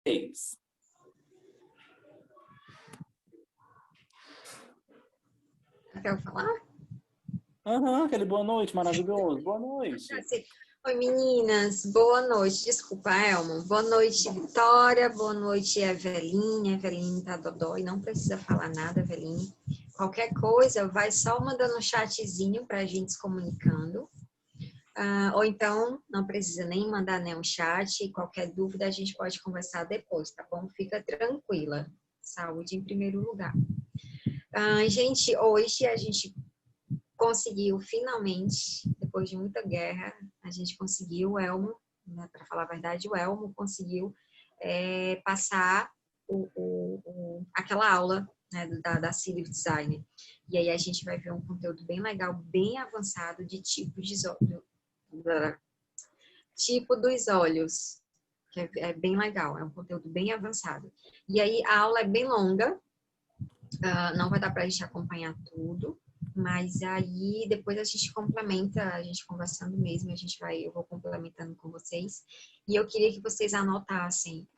3. Quer eu falar? Aquele boa noite maravilhoso. Boa noite. Oi, meninas. Boa noite. Desculpa, Elmo. Boa noite, Vitória. Boa noite, Eveline. Eveline tá dodói. Não precisa falar nada, Eveline. Qualquer coisa, vai só mandando um chatzinho pra gente se comunicando. Ou então, não precisa nem mandar nenhum chat. Qualquer dúvida, a gente pode conversar depois, tá bom? Fica tranquila. Saúde em primeiro lugar. Gente, hoje a gente conseguiu, finalmente, depois de muita guerra, a gente conseguiu, o Elmo, né, para falar a verdade, o Elmo conseguiu passar aquela aula, né, da Civil Design. E aí a gente vai ver um conteúdo bem legal, bem avançado de tipo dos olhos, que é bem legal, é um conteúdo bem avançado. E aí a aula é bem longa, não vai dar para a gente acompanhar tudo, mas aí depois a gente complementa, a gente conversando mesmo, eu vou complementando com vocês. E eu queria que vocês anotassem,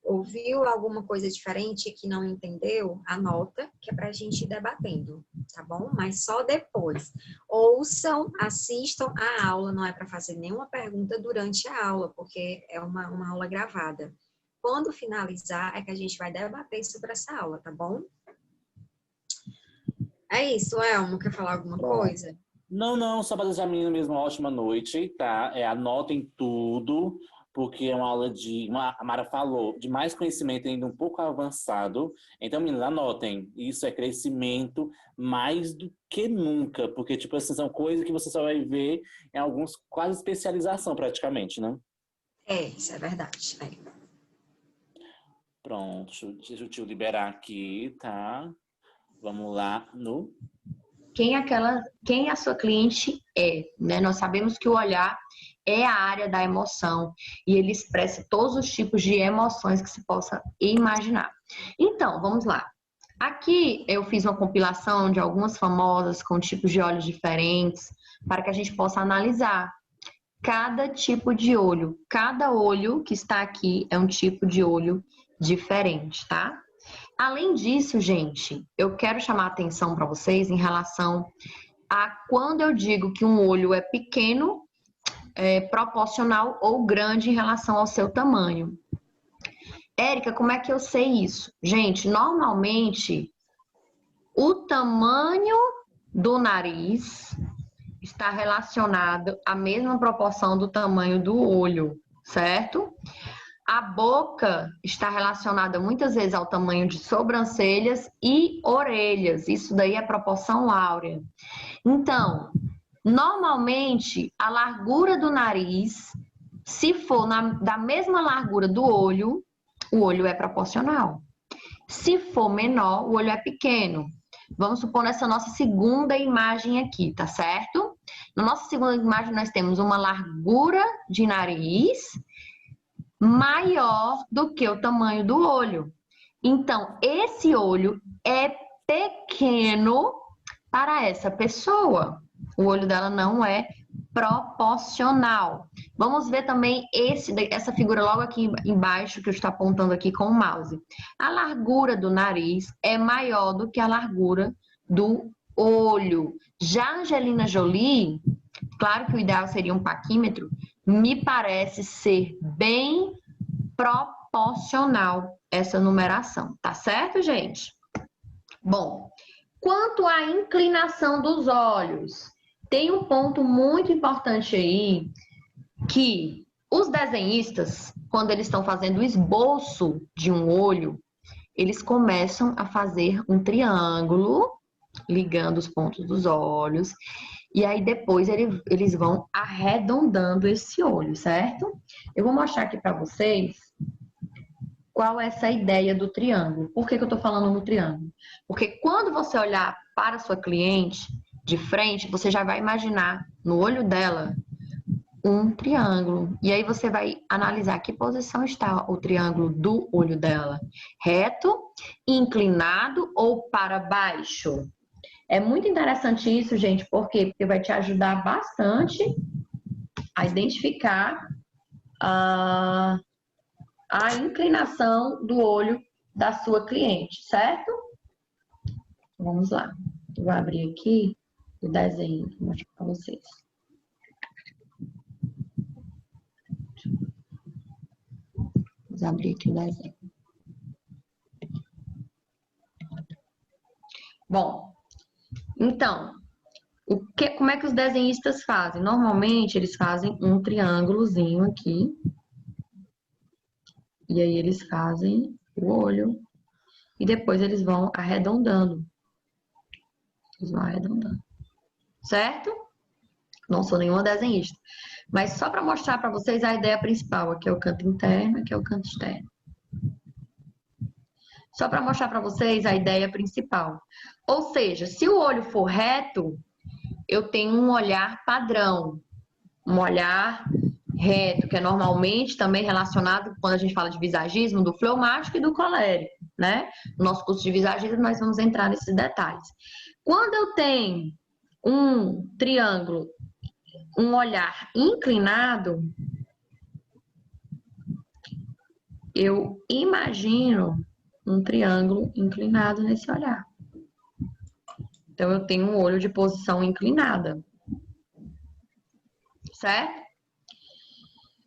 ouviu alguma coisa diferente que não entendeu, anota, que é para a gente ir debatendo, tá bom? Mas só depois. Ouçam, assistam a aula, não é para fazer nenhuma pergunta durante a aula, porque é uma aula gravada. Quando finalizar, é que a gente vai debater sobre essa aula, tá bom? É isso, Elmo, quer falar alguma coisa? Não, só para desejar a menina mesmo uma ótima noite, tá? Anotem tudo, porque é uma aula a Mara falou, de mais conhecimento ainda um pouco avançado. Então, meninas, anotem. Isso é crescimento mais do que nunca, porque, tipo assim, são coisas que você só vai ver em alguns, quase especialização praticamente, né? Isso é verdade. Pronto, deixa eu te liberar aqui, tá? Vamos lá no... Quem a sua cliente é, né? Nós sabemos que o olhar é a área da emoção e ele expressa todos os tipos de emoções que se possa imaginar. Então, vamos lá. Aqui eu fiz uma compilação de algumas famosas com tipos de olhos diferentes para que a gente possa analisar cada tipo de olho. Cada olho que está aqui é um tipo de olho diferente, tá? Além disso, gente, eu quero chamar a atenção para vocês em relação a quando eu digo que um olho é pequeno, proporcional ou grande em relação ao seu tamanho. Érica, como é que eu sei isso? Gente, normalmente o tamanho do nariz está relacionado à mesma proporção do tamanho do olho, certo? A boca está relacionada muitas vezes ao tamanho de sobrancelhas e orelhas. Isso daí é proporção áurea. Então, normalmente, a largura do nariz, se for da mesma largura do olho, o olho é proporcional. Se for menor, o olho é pequeno. Vamos supor nessa nossa segunda imagem aqui, tá certo? Na nossa segunda imagem, nós temos uma largura de nariz maior do que o tamanho do olho. Então, esse olho é pequeno para essa pessoa. O olho dela não é proporcional. Vamos ver também essa figura logo aqui embaixo que eu estou apontando aqui com o mouse. A largura do nariz é maior do que a largura do olho. Já a Angelina Jolie, claro que o ideal seria um paquímetro, me parece ser bem proporcional essa numeração, tá certo, gente? Bom, quanto à inclinação dos olhos, tem um ponto muito importante aí, que os desenhistas, quando eles estão fazendo o esboço de um olho, eles começam a fazer um triângulo, ligando os pontos dos olhos, e aí depois eles vão arredondando esse olho, certo? Eu vou mostrar aqui para vocês qual é essa ideia do triângulo. Por que eu estou falando no triângulo? Porque quando você olhar para a sua cliente de frente, você já vai imaginar no olho dela um triângulo. E aí você vai analisar que posição está o triângulo do olho dela. Reto, inclinado ou para baixo? É muito interessante isso, gente, por quê? Porque vai te ajudar bastante a identificar a inclinação do olho da sua cliente, certo? Vamos lá. Eu vou abrir aqui o desenho para mostrar para vocês. Vamos abrir aqui o desenho. Bom, então, como é que os desenhistas fazem? Normalmente, eles fazem um triângulozinho aqui. E aí, eles fazem o olho. E depois, eles vão arredondando. Eles vão arredondando. Certo? Não sou nenhuma desenhista. Mas só para mostrar para vocês a ideia principal. Aqui é o canto interno, aqui é o canto externo. Só para mostrar para vocês a ideia principal. Ou seja, se o olho for reto, eu tenho um olhar padrão. Um olhar reto, que é normalmente também relacionado, quando a gente fala de visagismo, do fleumático e do colérico, né? No nosso curso de visagismo, nós vamos entrar nesses detalhes. Quando eu tenho um triângulo, um olhar inclinado, eu imagino um triângulo inclinado nesse olhar. Então, eu tenho um olho de posição inclinada. Certo?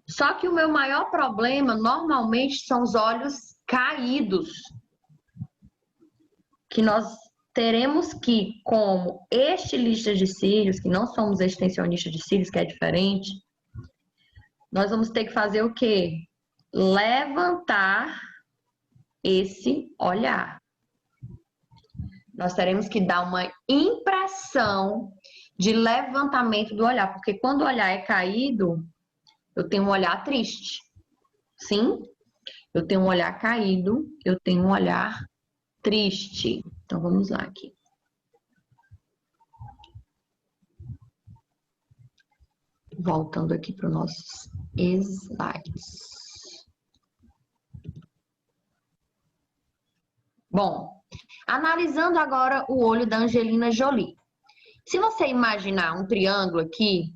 Só que o meu maior problema, normalmente, são os olhos caídos. Que nós teremos que, como estilistas de cílios, que não somos extensionistas de cílios, que é diferente, nós vamos ter que fazer o quê? Levantar esse olhar. Nós teremos que dar uma impressão de levantamento do olhar, porque quando o olhar é caído, eu tenho um olhar triste. Sim? Eu tenho um olhar caído, eu tenho um olhar triste. Então, vamos lá aqui. Voltando aqui para os nossos slides. Bom, analisando agora o olho da Angelina Jolie. Se você imaginar um triângulo aqui,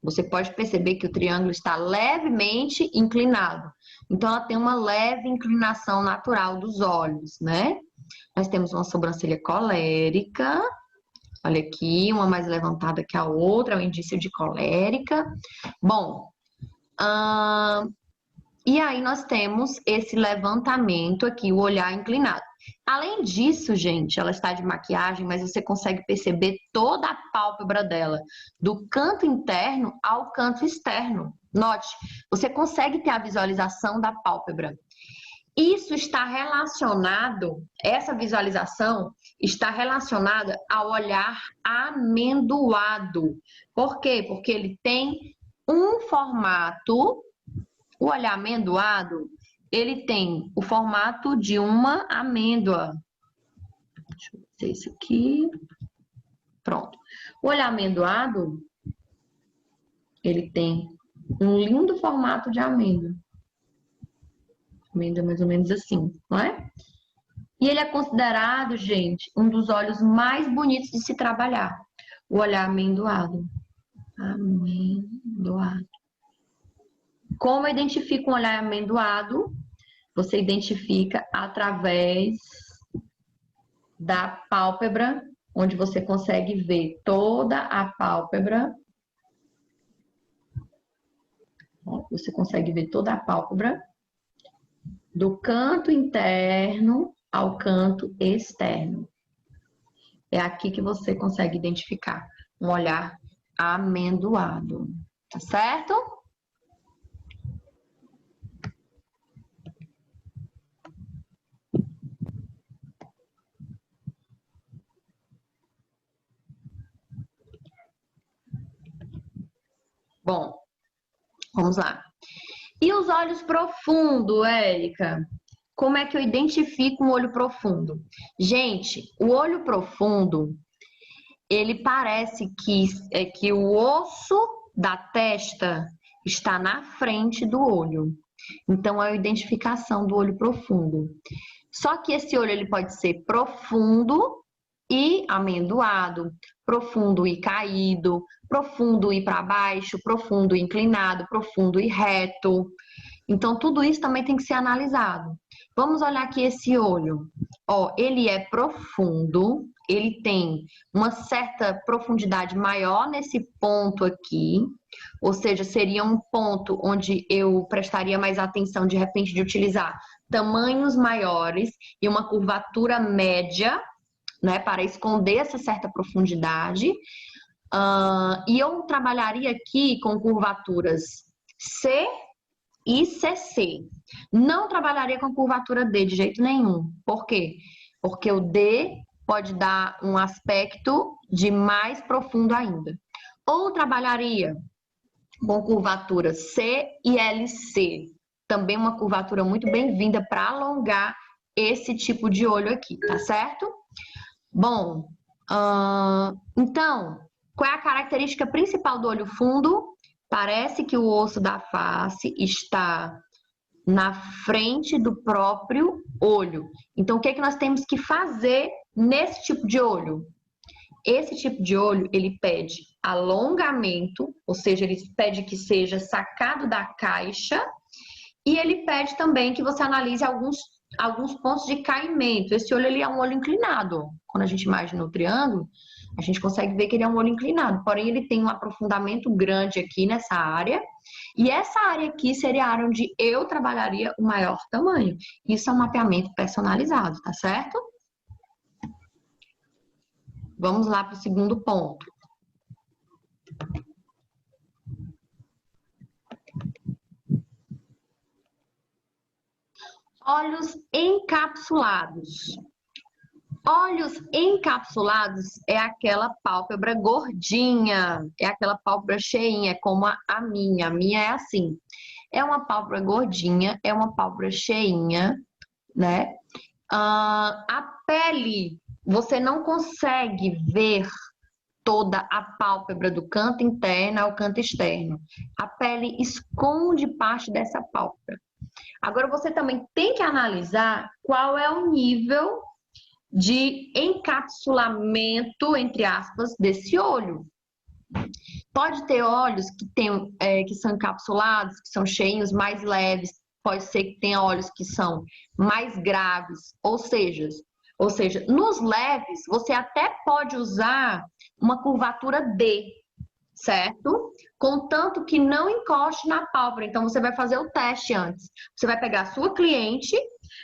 você pode perceber que o triângulo está levemente inclinado. Então, ela tem uma leve inclinação natural dos olhos, né? Nós temos uma sobrancelha colérica. Olha aqui, uma mais levantada que a outra, é um indício de colérica. Bom, e aí nós temos esse levantamento aqui, o olhar inclinado. Além disso, gente, ela está de maquiagem, mas você consegue perceber toda a pálpebra dela, do canto interno ao canto externo. Note, você consegue ter a visualização da pálpebra. Isso está relacionado, essa visualização está relacionada ao olhar amendoado. Por quê? Porque ele tem um formato, o olhar amendoado, ele tem o formato de uma amêndoa. Deixa eu ver isso aqui. Pronto. O olhar amendoado, ele tem um lindo formato de amêndoa. Amêndoa mais ou menos assim, não é? E ele é considerado, gente, um dos olhos mais bonitos de se trabalhar. O olhar amendoado. Amendoado. Como eu identifico um olhar amendoado? Você identifica através da pálpebra, onde você consegue ver toda a pálpebra. Você consegue ver toda a pálpebra do canto interno ao canto externo. É aqui que você consegue identificar um olhar amendoado. Tá certo? Bom, vamos lá. E os olhos profundos, Érica? Como é que eu identifico um olho profundo? Gente, o olho profundo, ele parece que o osso da testa está na frente do olho. Então, é a identificação do olho profundo. Só que esse olho ele pode ser profundo e amendoado, profundo e caído, profundo e para baixo, profundo e inclinado, profundo e reto. Então, tudo isso também tem que ser analisado. Vamos olhar aqui esse olho. Ó, ele é profundo, ele tem uma certa profundidade maior nesse ponto aqui, ou seja, seria um ponto onde eu prestaria mais atenção, de repente, de utilizar tamanhos maiores e uma curvatura média, né, para esconder essa certa profundidade. E eu trabalharia aqui com curvaturas C e CC. Não trabalharia com curvatura D de jeito nenhum. Por quê? Porque o D pode dar um aspecto de mais profundo ainda. Ou trabalharia com curvatura C e LC. Também uma curvatura muito bem-vinda para alongar esse tipo de olho aqui, tá certo? Bom, então, qual é a característica principal do olho fundo? Parece que o osso da face está na frente do próprio olho. Então, o que é que nós temos que fazer nesse tipo de olho? Esse tipo de olho, ele pede alongamento, ou seja, ele pede que seja sacado da caixa, e ele pede também que você analise alguns pontos de caimento. Esse olho, ele é um olho inclinado. Quando a gente imagina o triângulo, a gente consegue ver que ele é um olho inclinado, porém ele tem um aprofundamento grande aqui nessa área, e essa área aqui seria a área onde eu trabalharia o maior tamanho. Isso é um mapeamento personalizado, tá certo? Vamos lá para o segundo ponto. Olhos encapsulados. Olhos encapsulados é aquela pálpebra gordinha, é aquela pálpebra cheinha, como a minha. A minha é assim. É uma pálpebra gordinha, é uma pálpebra cheinha, né? A pele, você não consegue ver toda a pálpebra do canto interno ao canto externo. A pele esconde parte dessa pálpebra. Agora, você também tem que analisar qual é o nível de encapsulamento, entre aspas, desse olho. Pode ter olhos que são encapsulados, que são cheinhos, mais leves. Pode ser que tenha olhos que são mais graves. Ou seja, nos leves, você até pode usar uma curvatura D, certo? Contanto que não encoste na pálpebra. Então, você vai fazer o teste antes. Você vai pegar a sua cliente,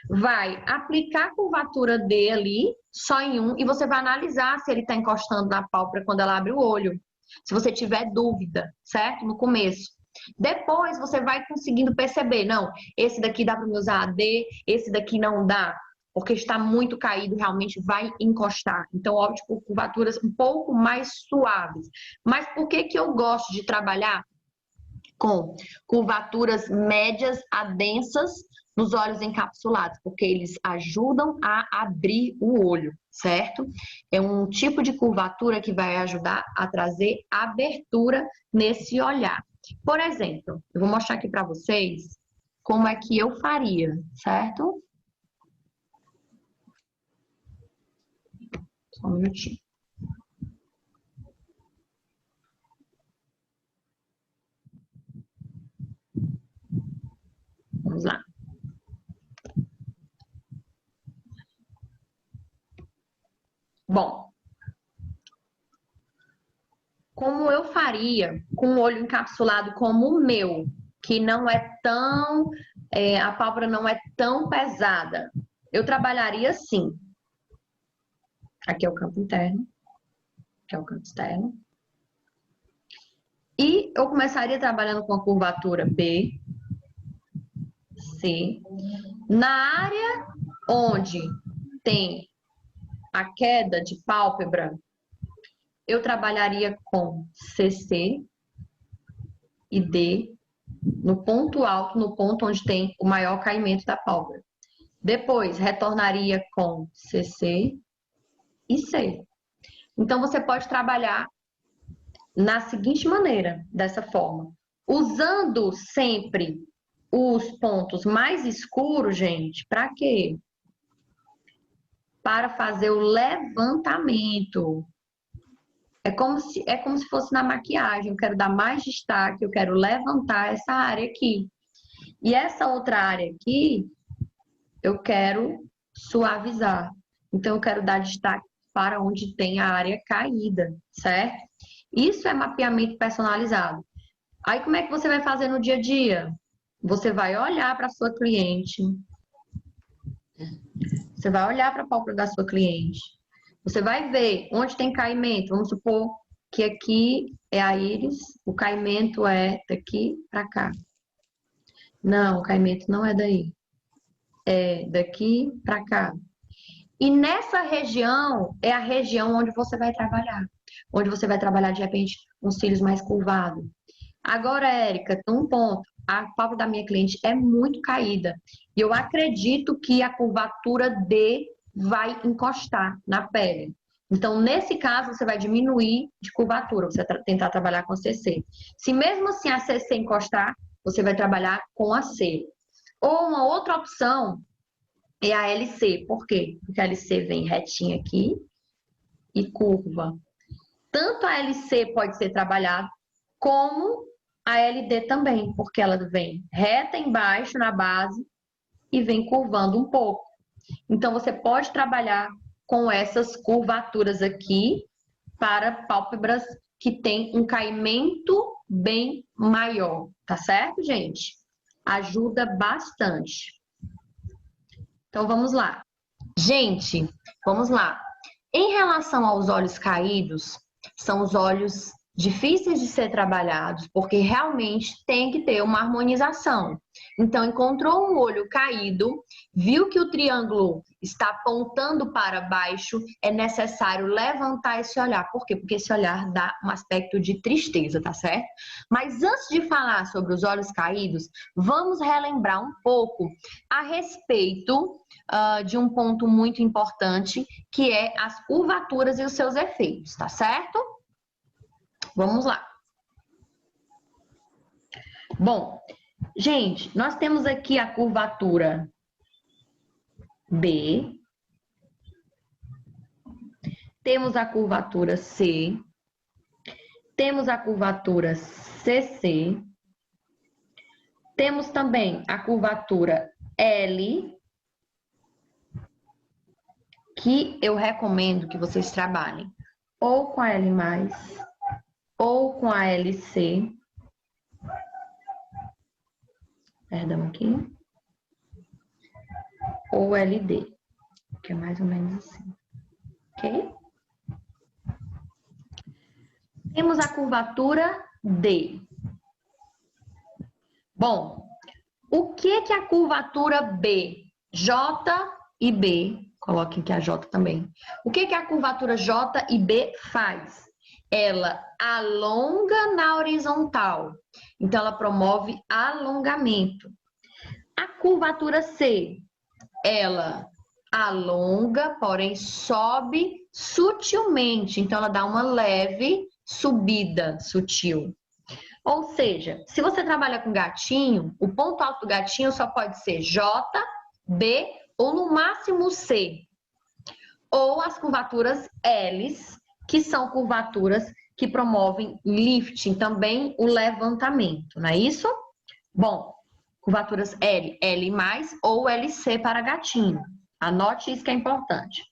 vai aplicar a curvatura D ali, só em um, e você vai analisar se ele está encostando na pálpebra quando ela abre o olho. Se você tiver dúvida, certo? No começo. Depois, você vai conseguindo perceber, não, esse daqui dá para me usar a D, esse daqui não dá, porque está muito caído, realmente vai encostar. Então, opte por curvaturas um pouco mais suaves. Mas por que eu gosto de trabalhar com curvaturas médias a densas nos olhos encapsulados? Porque eles ajudam a abrir o olho, certo? É um tipo de curvatura que vai ajudar a trazer abertura nesse olhar. Por exemplo, eu vou mostrar aqui para vocês como é que eu faria, certo? Só um minutinho. Vamos lá. Bom, como eu faria com o olho encapsulado como o meu, que não é tão, a pálpebra não é tão pesada, eu trabalharia assim. Aqui é o canto interno, aqui é o canto externo. E eu começaria trabalhando com a curvatura B, C. Na área onde tem a queda de pálpebra, eu trabalharia com CC e D no ponto alto, no ponto onde tem o maior caimento da pálpebra. Depois, retornaria com CC e C. Então, você pode trabalhar na seguinte maneira, dessa forma. Usando sempre os pontos mais escuros, gente, para quê? Para fazer o levantamento. É como se fosse na maquiagem. Eu quero dar mais destaque, eu quero levantar essa área aqui. E essa outra área aqui, eu quero suavizar. Então, eu quero dar destaque para onde tem a área caída, certo? Isso é mapeamento personalizado. Aí, como é que você vai fazer no dia a dia? Você vai olhar para a sua cliente. Você vai olhar para a pálpebra da sua cliente. Você vai ver onde tem caimento. Vamos supor que aqui é a íris, o caimento é daqui para cá. Não, o caimento não é daí. É daqui para cá. E nessa região é a região onde você vai trabalhar. Onde você vai trabalhar, de repente, uns cílios mais curvados. Agora, Érica, tem um ponto. A pálpebra da minha cliente é muito caída. E eu acredito que a curvatura D vai encostar na pele. Então, nesse caso, você vai diminuir de curvatura. Você vai tentar trabalhar com a CC. Se mesmo assim a CC encostar, você vai trabalhar com a C. Ou uma outra opção é a LC. Por quê? Porque a LC vem retinha aqui e curva. Tanto a LC pode ser trabalhada como a LD também, porque ela vem reta embaixo na base e vem curvando um pouco. Então, você pode trabalhar com essas curvaturas aqui para pálpebras que tem um caimento bem maior, tá certo, gente? Ajuda bastante. Então, vamos lá. Gente, vamos lá. Em relação aos olhos caídos, são os olhos difíceis de ser trabalhados, porque realmente tem que ter uma harmonização. Então, encontrou um olho caído, viu que o triângulo está apontando para baixo, é necessário levantar esse olhar. Por quê? Porque esse olhar dá um aspecto de tristeza, tá certo? Mas antes de falar sobre os olhos caídos, vamos relembrar um pouco a respeito de um ponto muito importante, que é as curvaturas e os seus efeitos, tá certo? Vamos lá. Bom, gente, nós temos aqui a curvatura B, temos a curvatura C, temos a curvatura CC, temos também a curvatura L, que eu recomendo que vocês trabalhem ou com a L+, ou com a LC. Perdão aqui. Ou LD, que é mais ou menos assim. Ok? Temos a curvatura D. Bom, o que que a curvatura B, J e B, coloquem aqui a J também. O que que a curvatura J e B faz? Ela alonga na horizontal. Então, ela promove alongamento. A curvatura C, ela alonga, porém sobe sutilmente. Então, ela dá uma leve subida sutil. Ou seja, se você trabalha com gatinho, o ponto alto do gatinho só pode ser J, B ou no máximo C. Ou as curvaturas L's, que são curvaturas que promovem lifting, também o levantamento, não é isso? Bom, curvaturas L, L+, ou LC para gatinho. Anote isso que é importante.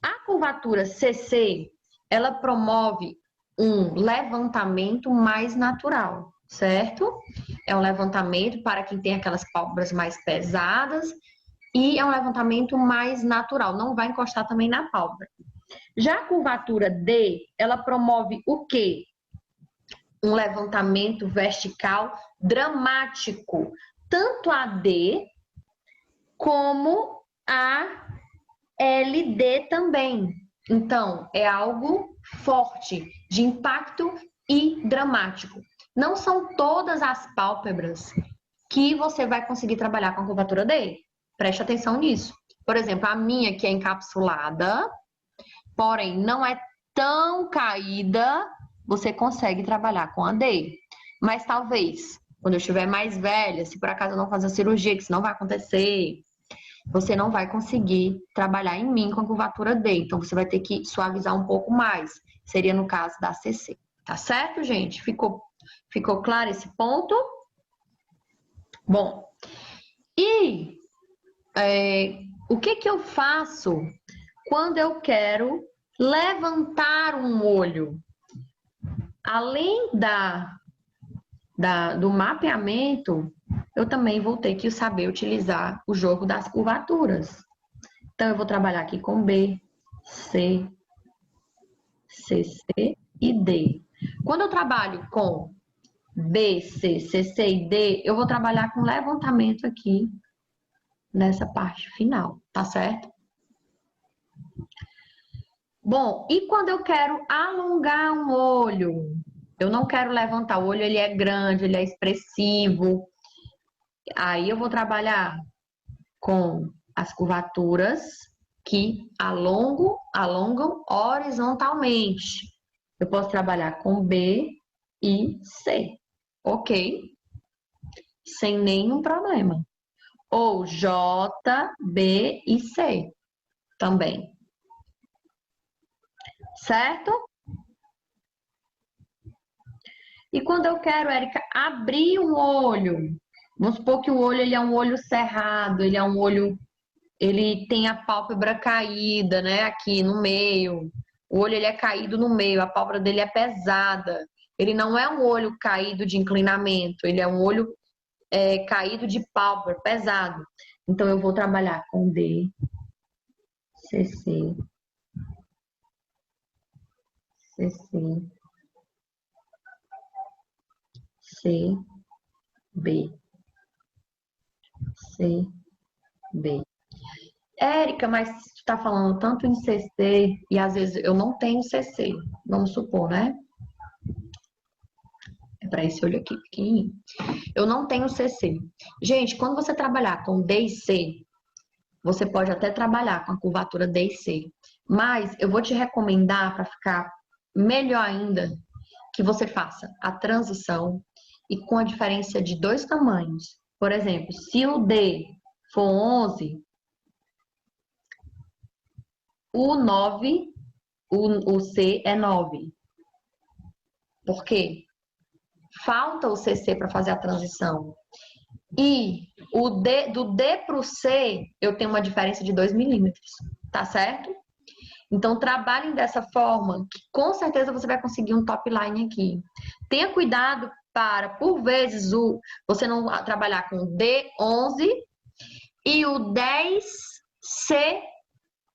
A curvatura CC, ela promove um levantamento mais natural, certo? É um levantamento para quem tem aquelas pálpebras mais pesadas e é um levantamento mais natural, não vai encostar também na pálpebra. Já a curvatura D, ela promove o quê? Um levantamento vertical dramático. Tanto a D como a LD também. Então, é algo forte, de impacto e dramático. Não são todas as pálpebras que você vai conseguir trabalhar com a curvatura D. Preste atenção nisso. Por exemplo, a minha que é encapsulada, porém não é tão caída, você consegue trabalhar com a D. Mas talvez, quando eu estiver mais velha, se por acaso eu não fazer a cirurgia, que isso não vai acontecer, você não vai conseguir trabalhar em mim com a curvatura D. Então, você vai ter que suavizar um pouco mais. Seria no caso da CC. Tá certo, gente? Ficou claro esse ponto? Bom, e o que que eu faço quando eu quero levantar um olho? Além do mapeamento, eu também vou ter que saber utilizar o jogo das curvaturas. Então, eu vou trabalhar aqui com B, C, CC e D. Quando eu trabalho com B, C, CC e D, eu vou trabalhar com levantamento aqui nessa parte final, tá certo? Bom, e quando eu quero alongar um olho? Eu não quero levantar o olho, ele é grande, ele é expressivo. Aí eu vou trabalhar com as curvaturas que alongam horizontalmente. Eu posso trabalhar com B e C, ok? Sem nenhum problema. Ou J, B e C também. Certo? E quando eu quero, Érica, abrir um olho, vamos supor que o olho ele é um olho cerrado, ele é um olho, ele tem a pálpebra caída, né, aqui no meio. O olho ele é caído no meio, a pálpebra dele é pesada. Ele não é um olho caído de inclinamento, ele é um olho caído de pálpebra, pesado. Então eu vou trabalhar com D, CC, CC, C, B, C, B. Érica, mas tu tá falando tanto em CC e às vezes eu não tenho CC, vamos supor, né? É para esse olho aqui pequenininho. Eu não tenho CC. Gente, quando você trabalhar com D e C, você pode até trabalhar com a curvatura D e C. Mas eu vou te recomendar para ficar melhor ainda que você faça a transição e com a diferença de 2 tamanhos. Por exemplo, se o D for 11, o 9, o C é 9. Por quê? Falta o CC para fazer a transição. E do D para o C, eu tenho uma diferença de 2 milímetros, tá certo? Então, trabalhem dessa forma, que com certeza você vai conseguir um top line aqui. Tenha cuidado para, por vezes, você não trabalhar com D11 e o 10C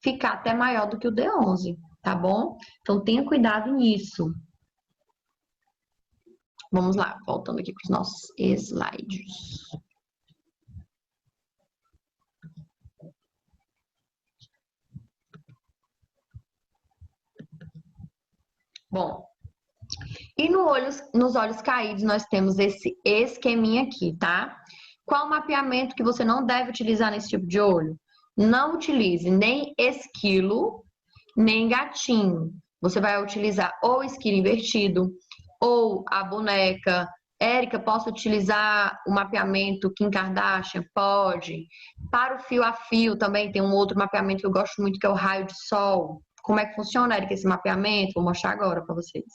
ficar até maior do que o D11, tá bom? Então, tenha cuidado nisso. Vamos lá, voltando aqui para os nossos slides. Bom, e nos olhos caídos nós temos esse esqueminha aqui, tá? Qual o mapeamento que você não deve utilizar nesse tipo de olho? Não utilize nem esquilo, nem gatinho. Você vai utilizar ou esquilo invertido, ou a boneca. Érica, posso utilizar o mapeamento Kim Kardashian? Pode. Para o fio a fio também tem um outro mapeamento que eu gosto muito, que é o raio de sol. Como é que funciona, Érica, esse mapeamento? Vou mostrar agora para vocês.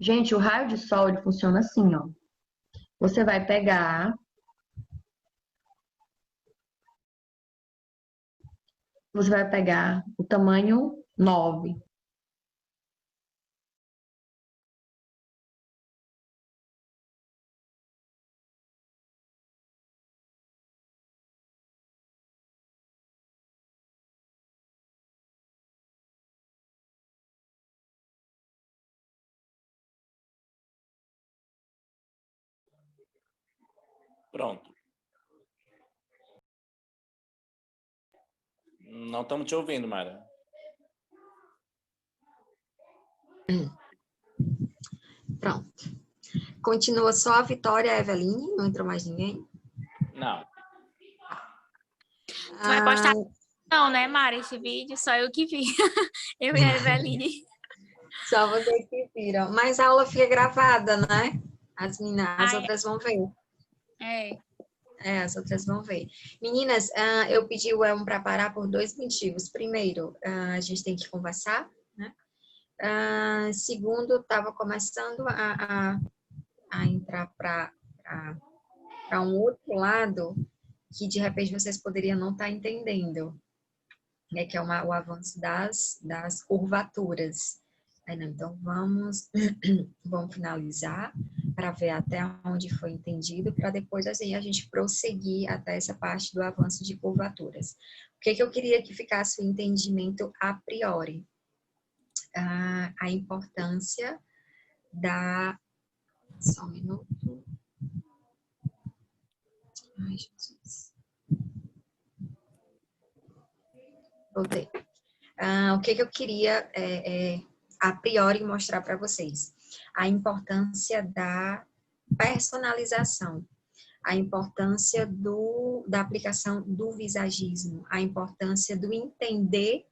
Gente, o raio de sol ele funciona assim, ó. Você vai pegar o tamanho 9. Pronto. Não estamos te ouvindo, Mara. Pronto. Continua só a Vitória e a Eveline, não entrou mais ninguém? Não. Tu vai postar não, né, Mara, esse vídeo? Só eu que vi. Eu e a Eveline. Só vocês que viram. Mas a aula fica gravada, né? As meninas, as outras vão ver. As outras vão ver. Meninas, eu pedi o Elmo para parar por 2 motivos. Primeiro, a gente tem que conversar, né? Segundo, estava começando a entrar para um outro lado que, de repente, vocês poderiam não estar entendendo, né? Que é o avanço das curvaturas. Aí, não, então, vamos finalizar para ver até onde foi entendido, para depois assim, a gente prosseguir até essa parte do avanço de curvaturas. O que eu queria que ficasse o entendimento a priori? A importância da... Só um minuto. Ai, Jesus. Voltei. O que eu queria, a priori, mostrar para vocês? A importância da personalização, a importância da aplicação do visagismo, a importância do entender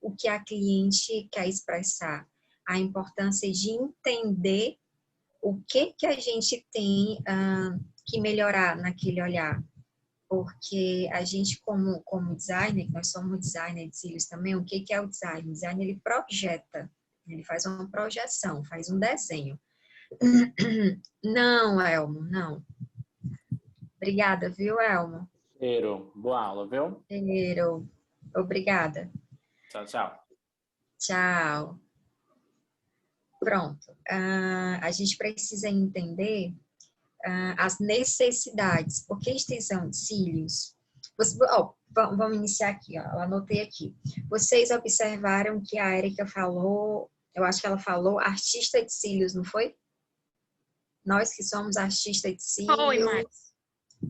o que a cliente quer expressar, a importância de entender o que a gente tem que melhorar naquele olhar. Porque a gente, como designer, nós somos designer de cílios também, o que é o design? O design, ele projeta, ele faz uma projeção, faz um desenho. Não, Elmo, não. Obrigada, viu, Elmo? Cheiro. Boa aula, viu? Cheiro. Obrigada. Tchau, tchau. Tchau. Pronto. A gente precisa entender as necessidades. Porque extensão de cílios... vamos iniciar aqui, ó. Eu anotei aqui. Vocês observaram que a Érica falou, eu acho que ela falou artista de cílios, não foi? Nós que somos artistas de cílios. Oi, Mari.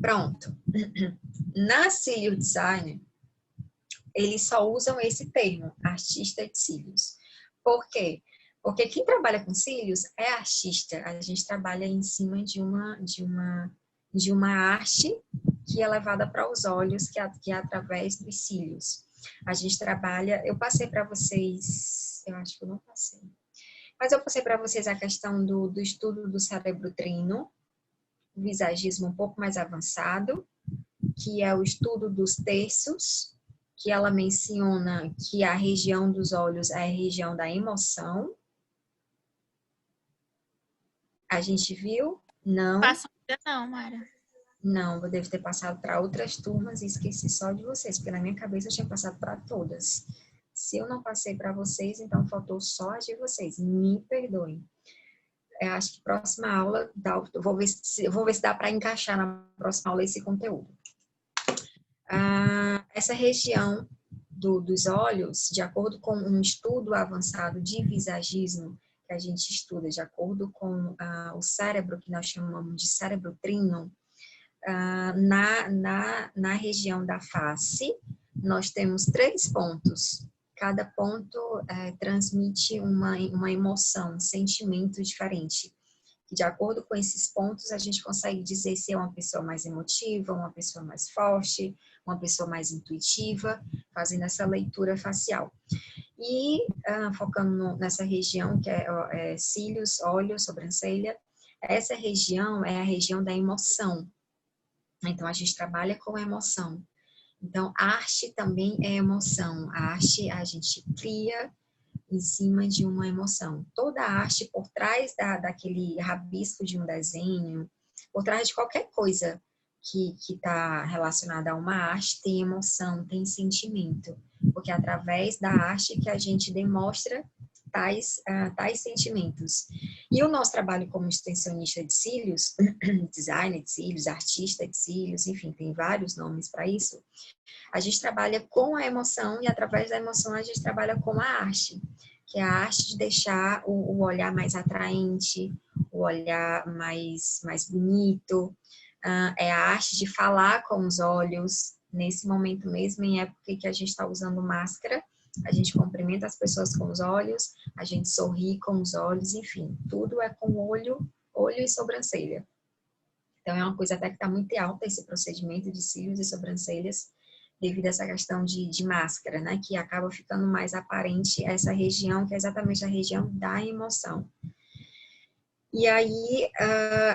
Pronto. Na Cílio Design, eles só usam esse termo, artista de cílios. Por quê? Porque quem trabalha com cílios é artista. A gente trabalha em cima de uma arte que é levada para os olhos, que é através dos cílios. A gente trabalha... Eu passei para vocês... Eu acho que eu não passei. Mas eu passei para vocês a questão do estudo do cérebro trino, visagismo um pouco mais avançado, que é o estudo dos terços, que ela menciona que a região dos olhos é a região da emoção. A gente viu? Não. Passou ainda não, Mara. Não, eu devo ter passado para outras turmas e esqueci só de vocês, porque na minha cabeça eu tinha passado para todas. Se eu não passei para vocês, então faltou só as de vocês. Me perdoem. Eu acho que próxima aula, eu vou ver se dá para encaixar na próxima aula esse conteúdo. Essa região dos olhos, de acordo com um estudo avançado de visagismo, que a gente estuda de acordo com o cérebro, que nós chamamos de cérebro trino, na região da face, nós temos 3 pontos. Cada ponto transmite uma emoção, um sentimento diferente. E de acordo com esses pontos, a gente consegue dizer se é uma pessoa mais emotiva, uma pessoa mais forte, uma pessoa mais intuitiva, fazendo essa leitura facial. E focando nessa região, que é cílios, olhos, sobrancelha, essa região é a região da emoção. Então, a gente trabalha com a emoção. Então, arte também é emoção. A arte a gente cria em cima de uma emoção. Toda a arte por trás daquele rabisco de um desenho, por trás de qualquer coisa que está relacionada a uma arte, tem emoção, tem sentimento. Porque é através da arte que a gente demonstra tais sentimentos. E o nosso trabalho como extensionista de cílios, designer de cílios, artista de cílios, enfim, tem vários nomes para isso, a gente trabalha com a emoção e através da emoção a gente trabalha com a arte, que é a arte de deixar o olhar mais atraente, o olhar mais bonito, é a arte de falar com os olhos. Nesse momento mesmo, em época que a gente está usando máscara, a gente cumprimenta as pessoas com os olhos, a gente sorri com os olhos, enfim, tudo é com olho e sobrancelha. Então, é uma coisa até que está muito alta esse procedimento de cílios e sobrancelhas, devido a essa questão de máscara, né, que acaba ficando mais aparente essa região, que é exatamente a região da emoção. E aí,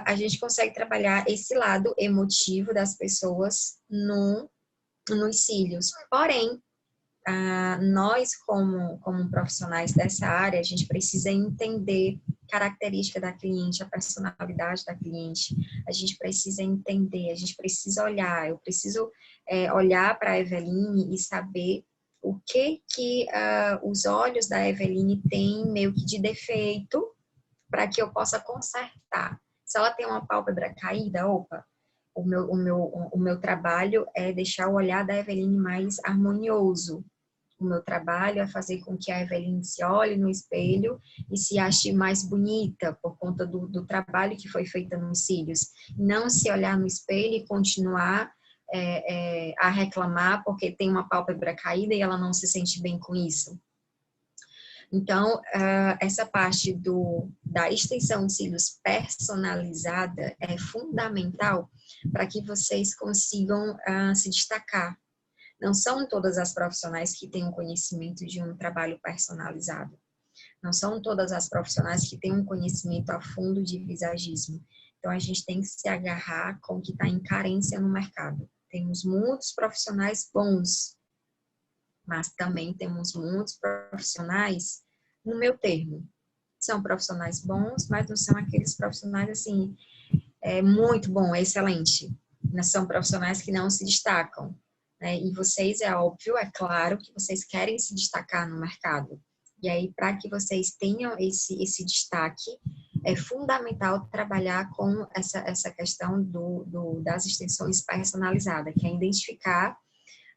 a gente consegue trabalhar esse lado emotivo das pessoas nos cílios. Porém, nós, como profissionais dessa área, a gente precisa entender a característica da cliente, a personalidade da cliente, a gente precisa entender, a gente precisa olhar, eu preciso olhar para a Eveline e saber o que os olhos da Eveline têm meio que de defeito para que eu possa consertar. Se ela tem uma pálpebra caída, opa, o meu trabalho é deixar o olhar da Eveline mais harmonioso. O meu trabalho é fazer com que a Eveline se olhe no espelho e se ache mais bonita por conta do trabalho que foi feito nos cílios. Não se olhar no espelho e continuar a reclamar porque tem uma pálpebra caída e ela não se sente bem com isso. Então, essa parte da extensão de cílios personalizada é fundamental para que vocês consigam se destacar. Não são todas as profissionais que têm um conhecimento de um trabalho personalizado. Não são todas as profissionais que têm um conhecimento a fundo de visagismo. Então, a gente tem que se agarrar com o que está em carência no mercado. Temos muitos profissionais bons, mas também temos muitos profissionais no meu termo. São profissionais bons, mas não são aqueles profissionais, assim, muito bom, excelente. São profissionais que não se destacam. E vocês, é óbvio, é claro que vocês querem se destacar no mercado. E aí, para que vocês tenham esse destaque, é fundamental trabalhar com essa questão das extensões personalizadas, que é identificar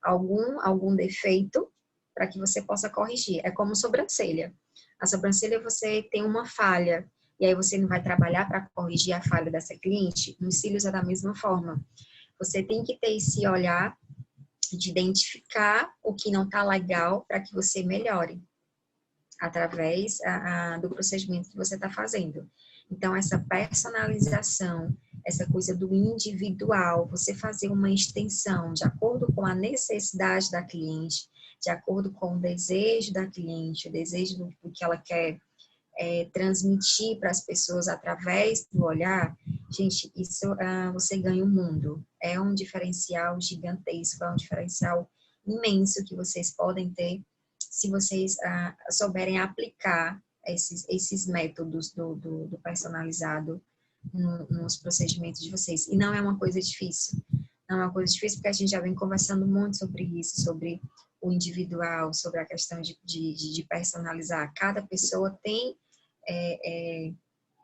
algum defeito para que você possa corrigir. É como sobrancelha. A sobrancelha, você tem uma falha, e aí você não vai trabalhar para corrigir a falha dessa cliente. Nos cílios é da mesma forma. Você tem que ter esse olhar de identificar o que não está legal para que você melhore através do procedimento que você está fazendo. Então, essa personalização, essa coisa do individual, você fazer uma extensão de acordo com a necessidade da cliente, de acordo com o desejo da cliente, o desejo do que ela quer transmitir para as pessoas através do olhar, gente, isso você ganha o mundo. É um diferencial gigantesco, é um diferencial imenso que vocês podem ter se vocês souberem aplicar esses métodos do personalizado nos procedimentos de vocês. E não é uma coisa difícil. Não é uma coisa difícil porque a gente já vem conversando muito sobre isso, sobre o individual, sobre a questão de personalizar. Cada pessoa tem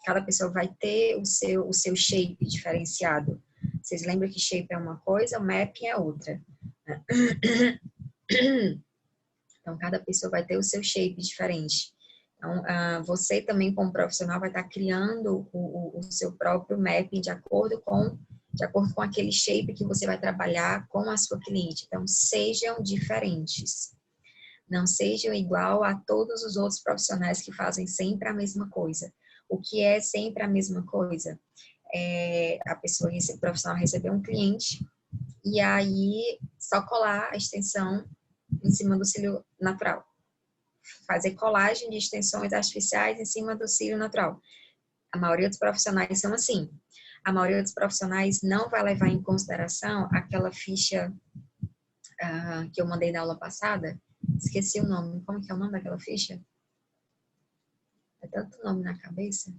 cada pessoa vai ter o seu shape diferenciado. Vocês lembram que shape é uma coisa, mapping é outra. Então, cada pessoa vai ter o seu shape diferente. Então, você também, como profissional, vai estar criando o seu próprio mapping de acordo com aquele shape que você vai trabalhar com a sua cliente. Então, sejam diferentes. Não sejam igual a todos os outros profissionais que fazem sempre a mesma coisa. O que é sempre a mesma coisa? O profissional receber um cliente e aí só colar a extensão em cima do cílio natural. Fazer colagem de extensões artificiais em cima do cílio natural. A maioria dos profissionais são assim. A maioria dos profissionais não vai levar em consideração aquela ficha que eu mandei na aula passada. Esqueci o nome. Como que é o nome daquela ficha? É tanto nome na cabeça.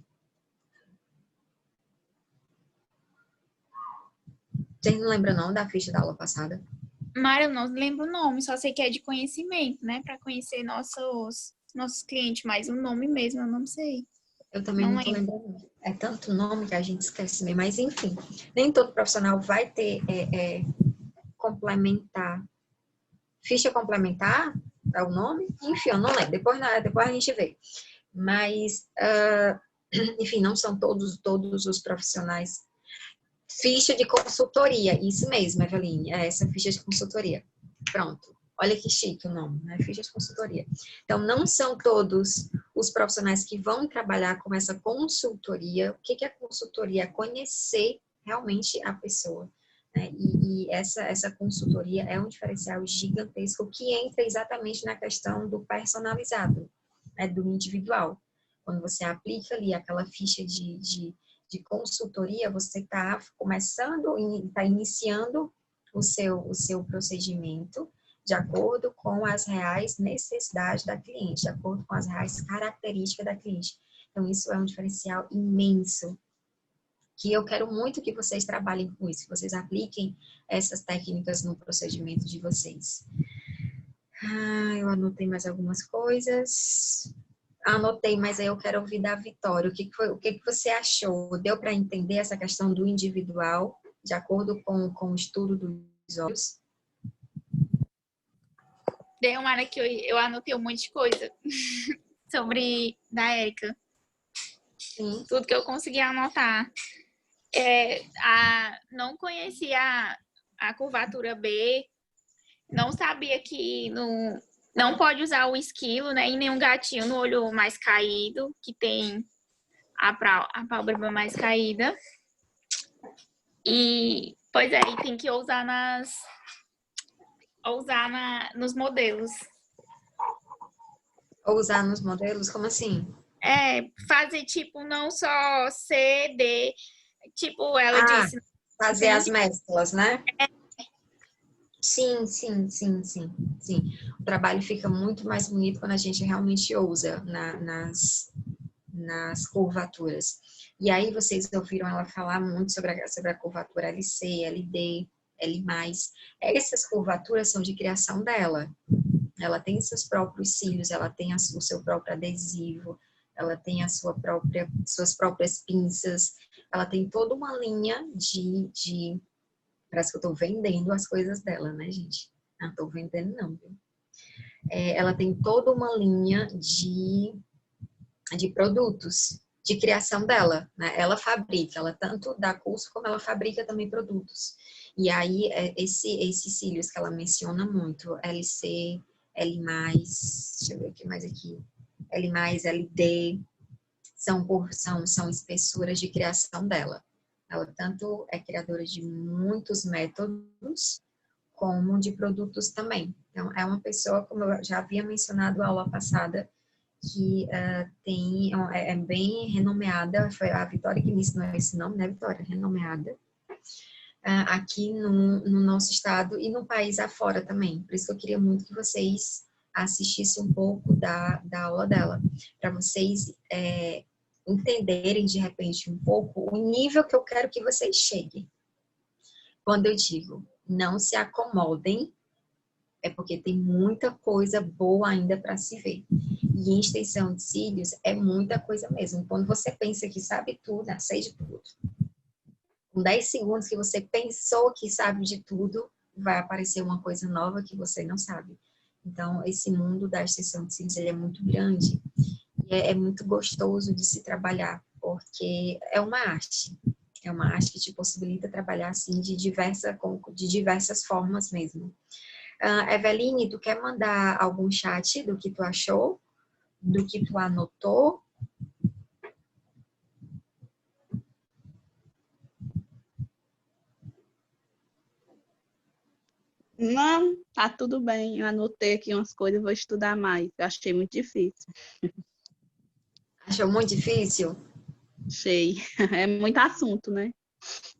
Vocês não lembram não da ficha da aula passada? Mara, eu não lembro o nome, só sei que é de conhecimento, né? Para conhecer nossos clientes, mas o nome mesmo eu não sei. Eu também não tô lembrando. É tanto nome que a gente esquece mesmo. Mas, enfim, nem todo profissional vai ter complementar. Ficha complementar é o nome? Enfim, eu não lembro. Depois a gente vê. Mas, enfim, não são todos os profissionais. Ficha de consultoria. Isso mesmo, Eveline. É essa ficha de consultoria. Pronto. Olha que chique o nome, né? Ficha de consultoria. Então, não são todos os profissionais que vão trabalhar com essa consultoria. O que é consultoria? É conhecer realmente a pessoa. Né? E essa consultoria é um diferencial gigantesco que entra exatamente na questão do personalizado, né? Do individual. Quando você aplica ali aquela ficha de consultoria, você está começando, está iniciando o seu procedimento de acordo com as reais necessidades da cliente, de acordo com as reais características da cliente. Então, isso é um diferencial imenso, que eu quero muito que vocês trabalhem com isso, que vocês apliquem essas técnicas no procedimento de vocês. Eu anotei mais algumas coisas. Anotei, mas aí eu quero ouvir da Vitória. O que que você achou? Deu para entender essa questão do individual, de acordo com o estudo dos olhos? Deu uma hora que eu anotei um monte de coisa sobre da Érica. Sim. Tudo que eu consegui anotar. Não conhecia a curvatura B, não sabia que não pode usar o esquilo, né? E nenhum gatinho no olho mais caído, que tem a pálpebra mais caída. E, pois é, e tem que usar nos modelos. Ou usar nos modelos? Como assim? Fazer tipo, não só C, D, tipo, ela disse. Fazer as mesclas, né? Sim. O trabalho fica muito mais bonito quando a gente realmente usa nas curvaturas. E aí vocês ouviram ela falar muito sobre a curvatura LC, LD, L+. Essas curvaturas são de criação dela. Ela tem seus próprios cílios, ela tem o seu próprio adesivo, ela tem suas próprias pinças, ela tem toda uma linha de parece que eu tô vendendo as coisas dela, né, gente? Não tô vendendo, não, viu? Ela tem toda uma linha de produtos de criação dela, né? Ela fabrica, ela tanto dá curso como ela fabrica também produtos. E aí, esses cílios que ela menciona muito, LC, L+, deixa eu ver o que mais aqui, L+, LD, são espessuras de criação dela. Ela tanto é criadora de muitos métodos, como de produtos também. Então, é uma pessoa, como eu já havia mencionado na aula passada, que é bem renomeada, foi a Vitória que me ensinou esse nome, né, Vitória? Renomeada. Aqui no nosso estado e no país afora também. Por isso que eu queria muito que vocês assistissem um pouco da aula dela, para vocês entenderem de repente um pouco o nível que eu quero que vocês cheguem. Quando eu digo não se acomodem, é porque tem muita coisa boa ainda para se ver. E em extensão de cílios é muita coisa mesmo. Quando você pensa que sabe tudo, sei de tudo. Com 10 segundos que você pensou que sabe de tudo, vai aparecer uma coisa nova que você não sabe. Então, esse mundo da extensão de cílios ele é muito grande. E é muito gostoso de se trabalhar, porque é uma arte. É uma arte que te possibilita trabalhar assim de diversas formas mesmo. Eveline, tu quer mandar algum chat do que tu achou? Do que tu anotou? Não, tá tudo bem. Eu anotei aqui umas coisas, vou estudar mais. Eu achei muito difícil. Achou muito difícil? Achei. É muito assunto, né?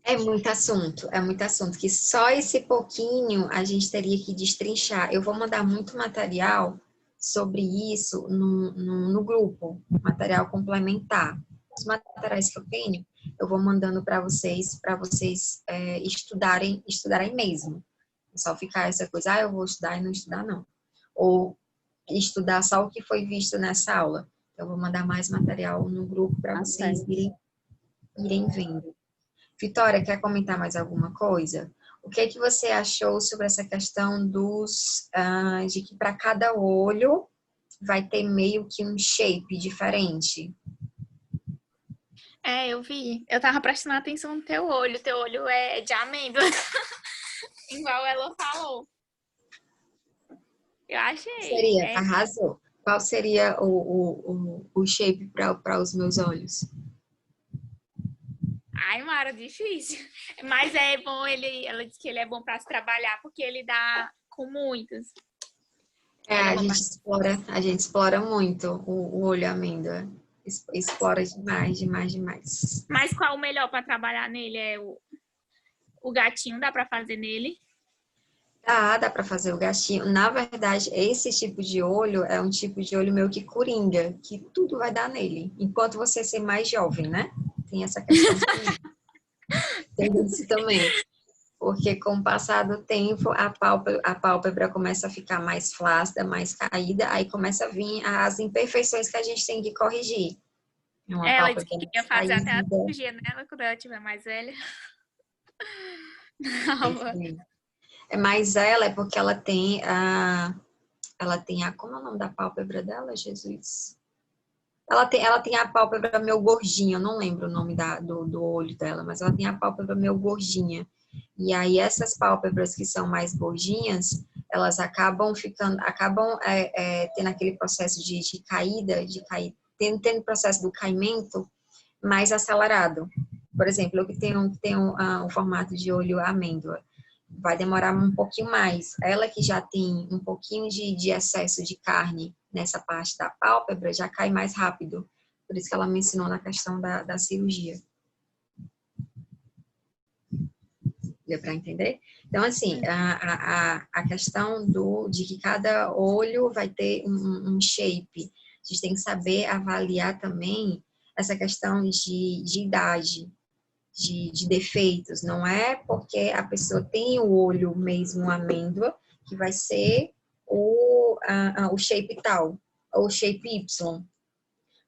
É muito assunto, que só esse pouquinho a gente teria que destrinchar. Eu vou mandar muito material sobre isso no grupo, material complementar. Os materiais que eu tenho, eu vou mandando para vocês estudarem mesmo. É só ficar essa coisa, eu vou estudar e não estudar, não. Ou estudar só o que foi visto nessa aula. Eu vou mandar mais material no grupo para vocês irem vendo. Vitória, quer comentar mais alguma coisa? O que você achou sobre essa questão de que para cada olho vai ter meio que um shape diferente? Eu vi. Eu tava prestando atenção no teu olho. Teu olho é de amêndoa. Igual ela falou. Eu achei. Arrasou. Qual seria o shape para os meus olhos? Ai, Mara, difícil. Mas é bom, ela disse que ele é bom para se trabalhar, porque ele dá com muitos. A gente explora muito o olho amêndoa. Explora demais. Mas qual o melhor para trabalhar nele? O gatinho, dá para fazer nele? Dá para fazer o gatinho. Na verdade, esse tipo de olho é um tipo de olho meio que coringa, que tudo vai dar nele, enquanto você ser mais jovem, né? Tem essa questão também. Tem isso também. Porque com o passar do tempo, a pálpebra começa a ficar mais flácida, mais caída, aí começa a vir as imperfeições que a gente tem que corrigir. É uma Ela disse pálpebra que ia mais fazer até a caída. cirurgia nela quando ela estiver mais velha. Nova. Mas ela é porque ela tem a, como é o nome da pálpebra dela, Jesus? Ela tem a pálpebra meio gordinha, eu não lembro o nome do olho dela, mas ela tem a pálpebra meio gordinha. E aí essas pálpebras que são mais gordinhas, elas acabam tendo aquele processo de caída, tendo processo do caimento mais acelerado. Por exemplo, eu que tenho um formato de olho amêndoa, vai demorar um pouquinho mais. Ela que já tem um pouquinho de excesso de carne nessa parte da pálpebra, já cai mais rápido. Por isso que ela me ensinou na questão da cirurgia. Deu para entender? Então, assim, a questão de que cada olho vai ter um shape. A gente tem que saber avaliar também essa questão de idade, de defeitos. Não é porque a pessoa tem o olho mesmo amêndoa que vai ser o shape tal, ou o shape Y.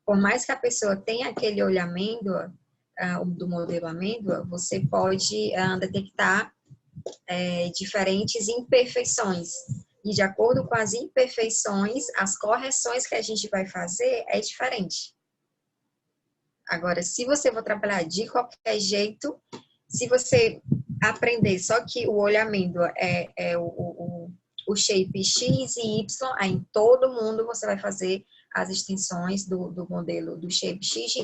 Por mais que a pessoa tenha aquele olho amêndoa, do modelo amêndoa, você pode detectar diferentes imperfeições. E de acordo com as imperfeições, as correções que a gente vai fazer é diferente. Agora, se você for trabalhar de qualquer jeito, se você aprender só que o olho amêndoa é o shape X e Y, aí em todo mundo você vai fazer as extensões do modelo do shape X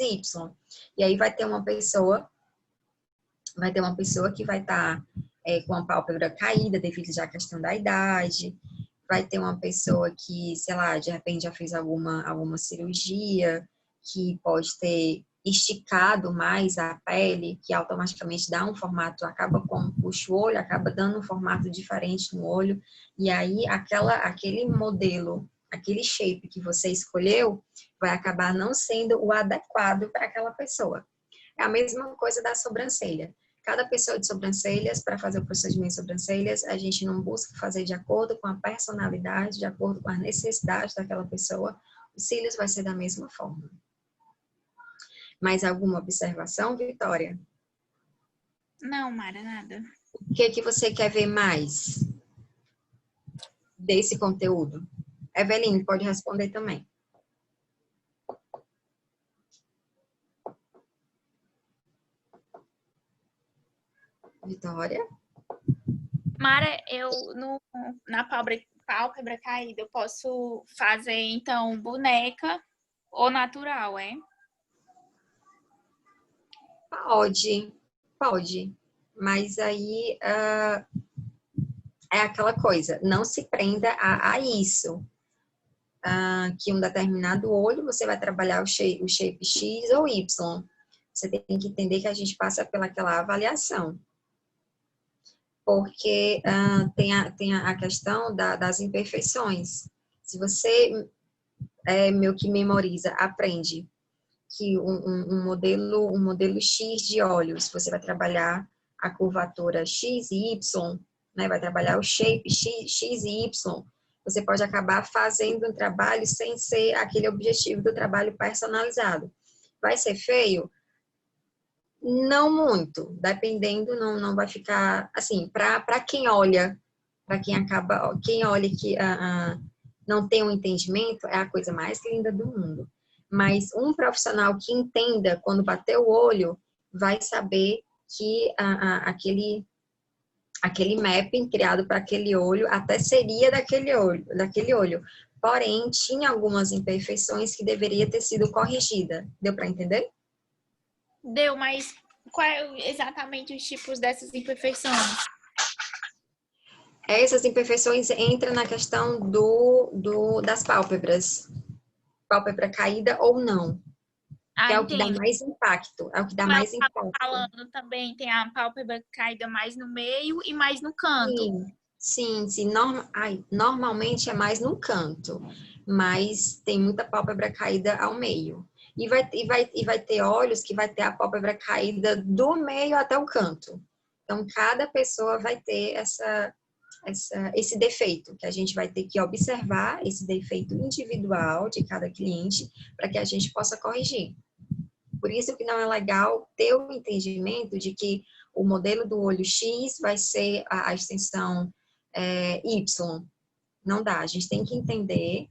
e Y. E aí vai ter uma pessoa que vai estar com a pálpebra caída devido já à questão da idade, vai ter uma pessoa que, sei lá, de repente já fez alguma cirurgia, que pode ter esticado mais a pele, que automaticamente dá um formato, puxa o olho, acaba dando um formato diferente no olho, e aí aquele modelo, aquele shape que você escolheu, vai acabar não sendo o adequado para aquela pessoa. É a mesma coisa da sobrancelha. Cada pessoa de sobrancelhas, para fazer o procedimento de sobrancelhas, a gente não busca fazer de acordo com a personalidade, de acordo com a necessidade daquela pessoa. Os cílios vai ser da mesma forma. Mais alguma observação, Vitória? Não, Mara, nada. O que você quer ver mais desse conteúdo? Eveline, pode responder também. Vitória? Mara, na pálpebra caída, eu posso fazer, então, boneca ou natural, é? Pode. Mas aí é aquela coisa, não se prenda a isso. Que um determinado olho você vai trabalhar o shape X ou Y. Você tem que entender que a gente passa pelaquela avaliação. Porque tem a questão das imperfeições. Se você meio que memoriza, aprende que um modelo X de olhos, você vai trabalhar a curvatura X e Y, né? Vai trabalhar o shape X e Y. Você pode acabar fazendo um trabalho sem ser aquele objetivo do trabalho personalizado. Vai ser feio? Não muito, dependendo, não vai ficar, assim, para quem olha, quem olha que não tem um entendimento, é a coisa mais linda do mundo. Mas um profissional que entenda, quando bater o olho, vai saber que aquele mapping criado para aquele olho até seria daquele olho. Porém, tinha algumas imperfeições que deveria ter sido corrigida. Deu para entender? Deu, mas qual é exatamente os tipos dessas imperfeições? Essas imperfeições entram na questão das pálpebras. Pálpebra caída ou não. Que é o que dá mais impacto. É o que dá mais impacto. Falando também, tem a pálpebra caída mais no meio e mais no canto. Sim. Sim, sim. Normalmente é mais num canto, mas tem muita pálpebra caída ao meio. E vai ter olhos que vai ter a pálpebra caída do meio até o canto. Então, cada pessoa vai ter esse defeito, que a gente vai ter que observar esse defeito individual de cada cliente para que a gente possa corrigir. Por isso que não é legal ter o entendimento de que o modelo do olho X vai ser a extensão Y. Não dá, a gente tem que entender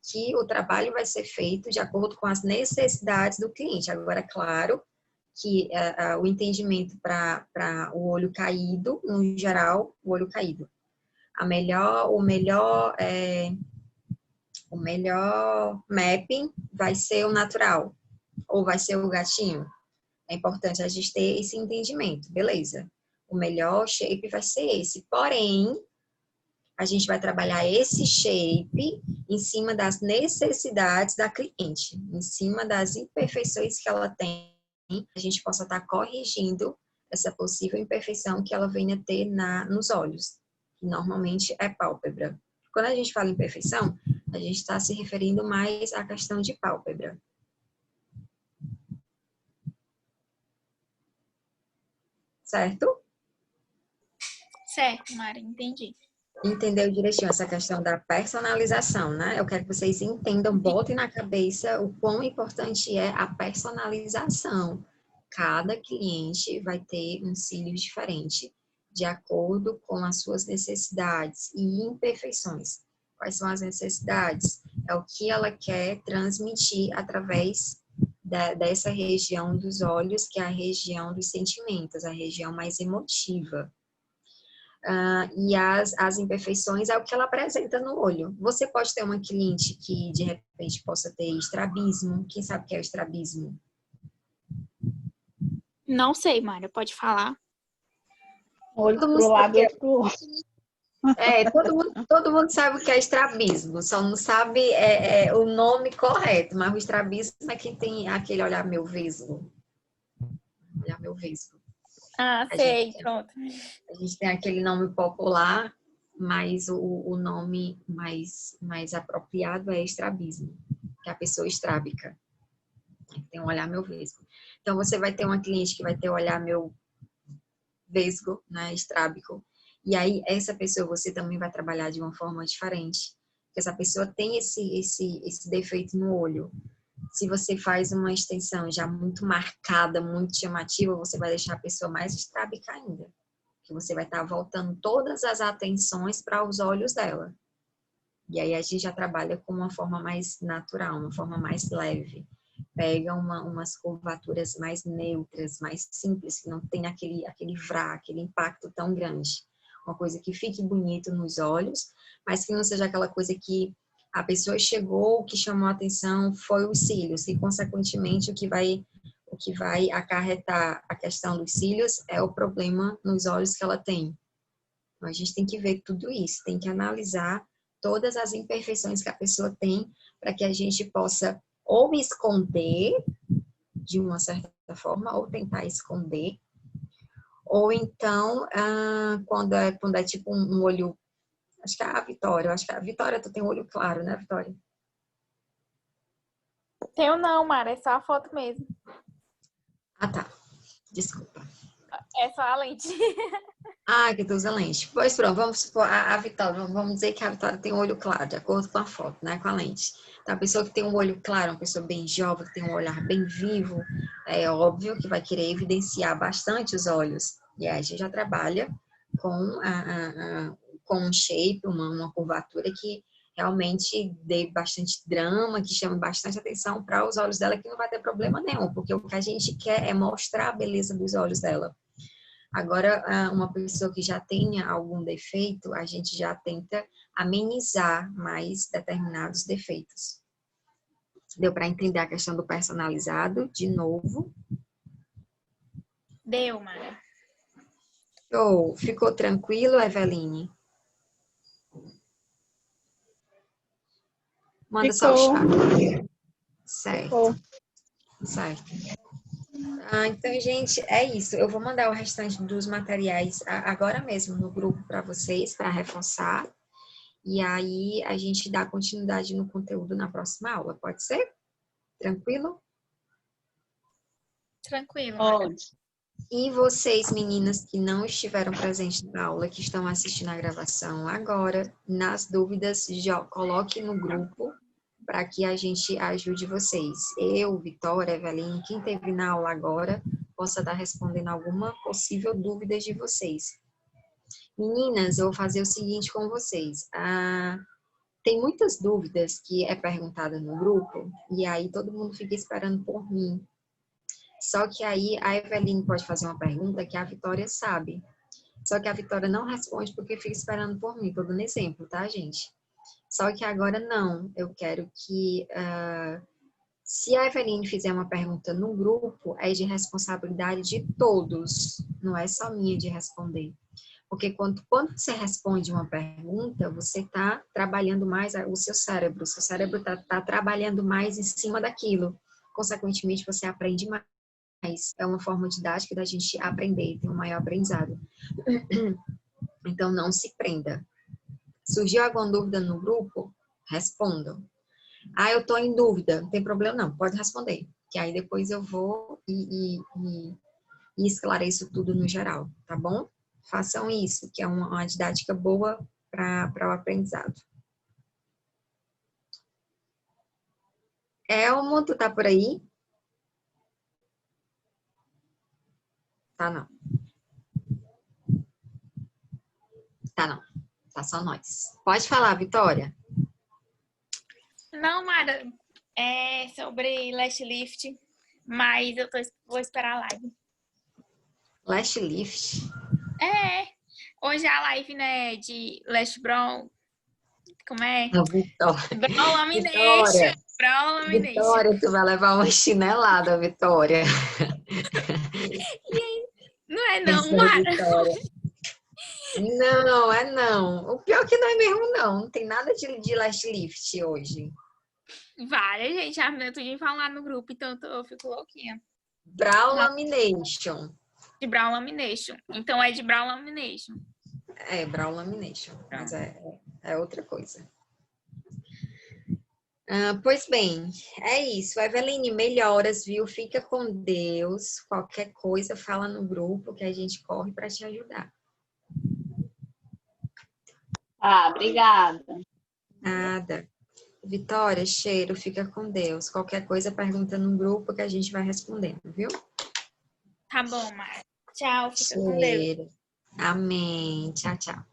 que o trabalho vai ser feito de acordo com as necessidades do cliente. Agora, claro que o entendimento para o olho caído, no geral, o olho caído. O melhor mapping vai ser o natural, ou vai ser o gatinho. É importante a gente ter esse entendimento, beleza. O melhor shape vai ser esse. Porém, a gente vai trabalhar esse shape em cima das necessidades da cliente, em cima das imperfeições que ela tem, a gente possa estar corrigindo essa possível imperfeição que ela venha ter nos olhos, que normalmente é pálpebra. Quando a gente fala imperfeição, a gente está se referindo mais à questão de pálpebra. Certo? Certo, Mari, entendi. Entendeu direitinho essa questão da personalização, né? Eu quero que vocês entendam, botem na cabeça o quão importante é a personalização. Cada cliente vai ter um cílio diferente, de acordo com as suas necessidades e imperfeições. Quais são as necessidades? É o que ela quer transmitir através dessa região dos olhos, que é a região dos sentimentos, a região mais emotiva. E as imperfeições é o que ela apresenta no olho. Você pode ter uma cliente que, de repente, possa ter estrabismo. Quem sabe o que é o estrabismo? Não sei, Mari, pode falar. Olho pro lado, outro pro outro. Todo mundo sabe o que é estrabismo, só não sabe o nome correto, mas o estrabismo é quem tem aquele olhar meio vesgo. Olhar meio vesgo. Ah, sei, pronto. A gente tem aquele nome popular, mas o nome mais apropriado é estrabismo, que é a pessoa estrábica. Tem um olhar meio vesgo. Então, você vai ter uma cliente que vai ter o olhar meio vesgo, né, estrábico. E aí, essa pessoa você também vai trabalhar de uma forma diferente. Porque essa pessoa tem esse defeito no olho. Se você faz uma extensão já muito marcada, muito chamativa, você vai deixar a pessoa mais estrábica ainda. Que você vai estar voltando todas as atenções para os olhos dela. E aí a gente já trabalha com uma forma mais natural, uma forma mais leve. Pega umas curvaturas mais neutras, mais simples, que não tem aquele vrá, aquele impacto tão grande. Uma coisa que fique bonito nos olhos, mas que não seja aquela coisa que a pessoa chegou, o que chamou a atenção foi os cílios, e consequentemente o que vai acarretar a questão dos cílios é o problema nos olhos que ela tem. Então, a gente tem que ver tudo isso, tem que analisar todas as imperfeições que a pessoa tem para que a gente possa ou esconder de uma certa forma, ou tentar esconder, ou então, quando é tipo um olho, acho que é a Vitória, tu tem um olho claro, né, Vitória? Tenho não, Mara, é só a foto mesmo. Ah, tá. Desculpa. É só a lente. Que tu usa lente. Pois pronto, vamos supor a Vitória, vamos dizer que a Vitória tem um olho claro, de acordo com a foto, né, com a lente. Então, a pessoa que tem um olho claro, uma pessoa bem jovem, que tem um olhar bem vivo, é óbvio que vai querer evidenciar bastante os olhos. E aí a gente já trabalha com um shape, uma curvatura que realmente dê bastante drama, que chame bastante atenção para os olhos dela, que não vai ter problema nenhum, porque o que a gente quer é mostrar a beleza dos olhos dela. Agora, uma pessoa que já tenha algum defeito, a gente já tenta amenizar mais determinados defeitos. Deu para entender a questão do personalizado, de novo? Deu, Mara. Ficou tranquilo, Eveline? Manda só o chat. Certo. Então, gente, é isso. Eu vou mandar o restante dos materiais agora mesmo no grupo para vocês, para reforçar. E aí a gente dá continuidade no conteúdo na próxima aula, pode ser? Tranquilo? Tranquilo, Mara. Pode. E vocês, meninas que não estiveram presentes na aula, que estão assistindo a gravação agora, nas dúvidas, já coloque no grupo para que a gente ajude vocês. Eu, Vitória, Eveline, quem esteve na aula agora, possa estar respondendo alguma possível dúvida de vocês. Meninas, eu vou fazer o seguinte com vocês. Tem muitas dúvidas que é perguntada no grupo, e aí todo mundo fica esperando por mim. Só que aí a Eveline pode fazer uma pergunta que a Vitória sabe. Só que a Vitória não responde porque fica esperando por mim. Tô dando exemplo, tá, gente? Só que agora não. Eu quero que... se a Eveline fizer uma pergunta no grupo, é de responsabilidade de todos. Não é só minha de responder. Porque quando você responde uma pergunta, você está trabalhando mais o seu cérebro. O seu cérebro está trabalhando mais em cima daquilo. Consequentemente, você aprende mais. É uma forma didática da gente aprender, ter um maior aprendizado. Então, não se prenda. Surgiu alguma dúvida no grupo? Respondam. Eu estou em dúvida. Não tem problema não, pode responder. Que aí depois eu vou e esclareço tudo no geral, tá bom? Façam isso, que é uma didática boa para o aprendizado. Elmo, tu tá por aí? Tá não. Tá não. Tá só nós. Pode falar, Vitória. Não, Mara, é sobre Last Lift, mas vou esperar a live. Last Lift. Hoje a live, né, de Last Brawl, como é? Vitória. Brawl Lamination. Brawl Lamination. Vitória, tu vai levar uma chinelada, Vitória. Não é não, Mara. Não, é não. O pior que não é mesmo, não. Não tem nada de Last Lift hoje. Várias, gente. A menina tudinho falam lá no grupo, então eu fico louquinha. Brawl Lamination. De Brawl Lamination. Então é de Brawl Lamination. É, Brawl Lamination. Mas é outra coisa. Pois bem, é isso. Eveline, melhoras, viu? Fica com Deus. Qualquer coisa, fala no grupo que a gente corre para te ajudar. Obrigada. Nada. Vitória, cheiro, fica com Deus. Qualquer coisa, pergunta no grupo que a gente vai respondendo, viu? Tá bom, Mara. Tchau, fica com Deus. Cheiro. Amém. Tchau, tchau.